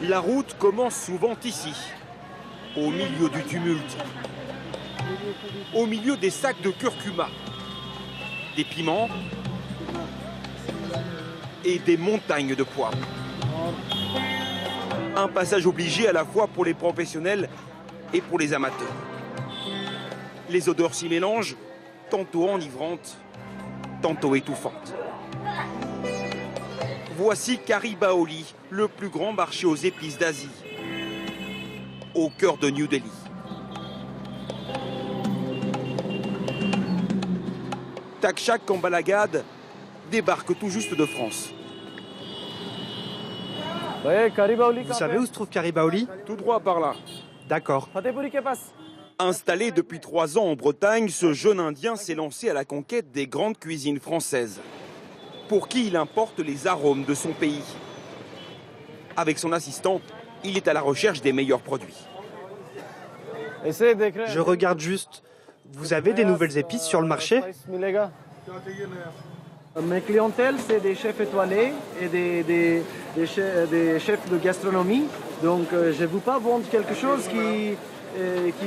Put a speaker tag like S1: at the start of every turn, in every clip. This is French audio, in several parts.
S1: La route commence souvent ici, au milieu du tumulte, au milieu des sacs de curcuma, des piments et des montagnes de poivre. Un passage obligé à la fois pour les professionnels et pour les amateurs. Les odeurs s'y mélangent, tantôt enivrantes, tantôt étouffantes. Voici Garibaldi, le plus grand marché aux épices d'Asie, au cœur de New Delhi. Takshak Kambalagad débarque tout juste de France.
S2: Vous savez où se trouve Garibaldi?
S1: Tout droit par là.
S2: D'accord.
S1: Installé depuis 3 ans en Bretagne, ce jeune Indien s'est lancé à la conquête des grandes cuisines françaises, pour qui il importe les arômes de son pays. Avec son assistant, il est à la recherche des meilleurs produits.
S2: Je regarde juste. Vous avez des nouvelles épices sur le marché?
S3: Mes clientèles, c'est des chefs étoilés et des chefs de gastronomie. Donc, je ne veux pas vendre quelque chose qui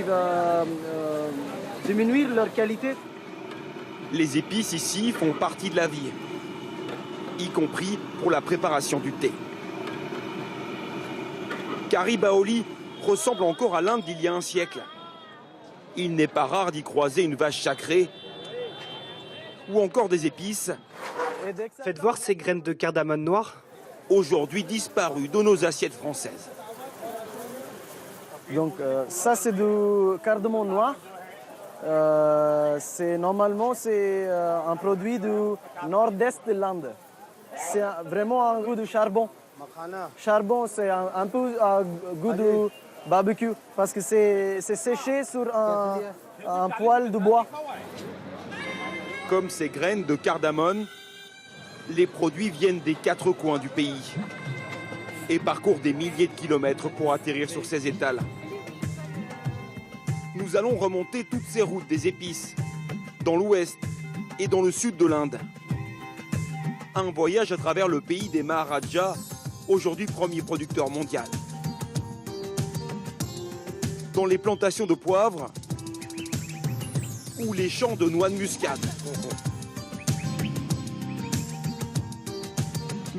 S3: va diminuer leur qualité.
S1: Les épices ici font partie de la vie, y compris pour la préparation du thé. Garibaldi ressemble encore à l'Inde d'il y a un siècle. Il n'est pas rare d'y croiser une vache sacrée ou encore des épices.
S2: Faites voir ces graines de cardamone noire.
S1: Aujourd'hui disparues de nos assiettes françaises.
S3: Donc ça c'est du cardamome noir. Normalement c'est un produit du nord-est de l'Inde. C'est vraiment un goût de charbon. Charbon c'est un peu un goût de barbecue parce que c'est séché sur un poêle de bois.
S1: Comme ces graines de cardamone, les produits viennent des 4 coins du pays et parcourent des milliers de kilomètres pour atterrir sur ces étals. Nous allons remonter toutes ces routes des épices, dans l'ouest et dans le sud de l'Inde. Un voyage à travers le pays des Maharajas, aujourd'hui premier producteur mondial. Dans les plantations de poivre ou les champs de noix de muscade.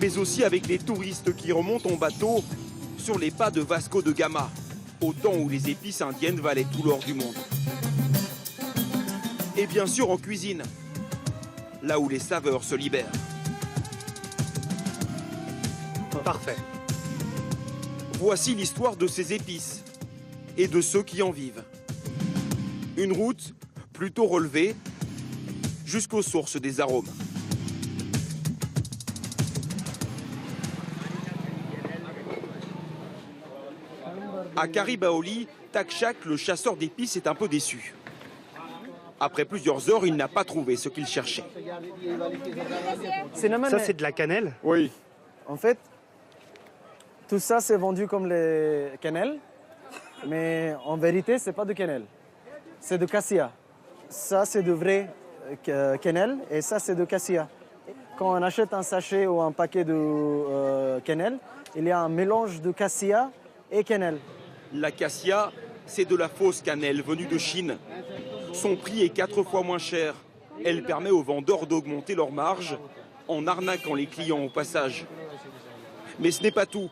S1: Mais aussi avec les touristes qui remontent en bateau sur les pas de Vasco de Gama, au temps où les épices indiennes valaient tout l'or du monde. Et bien sûr en cuisine, là où les saveurs se libèrent.
S2: Parfait.
S1: Voici l'histoire de ces épices et de ceux qui en vivent. Une route plutôt relevée jusqu'aux sources des arômes. À Garibaldi, Takshak, le chasseur d'épices, est un peu déçu. Après plusieurs heures, il n'a pas trouvé ce qu'il cherchait.
S2: Ça, c'est de la cannelle?
S1: Oui.
S3: En fait, tout ça c'est vendu comme les cannelles, mais en vérité c'est pas de cannelle, c'est de cassia. Ça c'est de vrai cannelle et ça c'est de cassia. Quand on achète un sachet ou un paquet de cannelle, il y a un mélange de cassia et cannelle.
S1: La cassia, c'est de la fausse cannelle venue de Chine. Son prix est 4 fois moins cher. Elle permet aux vendeurs d'augmenter leur marge en arnaquant les clients au passage. Mais ce n'est pas tout.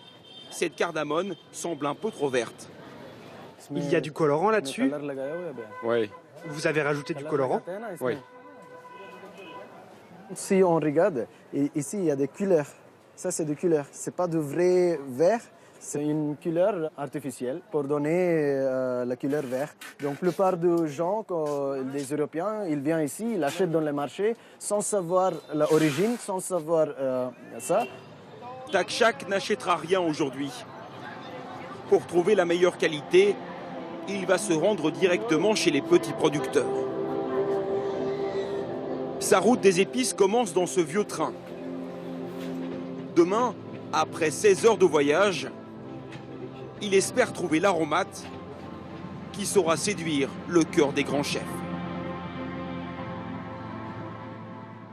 S1: Cette cardamone semble un peu trop verte.
S2: Il y a du colorant là-dessus?
S1: Oui.
S2: Vous avez rajouté du colorant?
S1: Oui.
S3: Si on regarde, ici il y a des couleurs. Ça c'est des couleurs, c'est pas de vrai vert. C'est une couleur artificielle pour donner la couleur vert. Donc, la plupart des gens, les Européens, ils viennent ici, ils achètent dans les marchés sans savoir l'origine, sans savoir ça.
S1: Takshak n'achètera rien aujourd'hui. Pour trouver la meilleure qualité, il va se rendre directement chez les petits producteurs. Sa route des épices commence dans ce vieux train. Demain, après 16 heures de voyage, il espère trouver l'aromate qui saura séduire le cœur des grands chefs.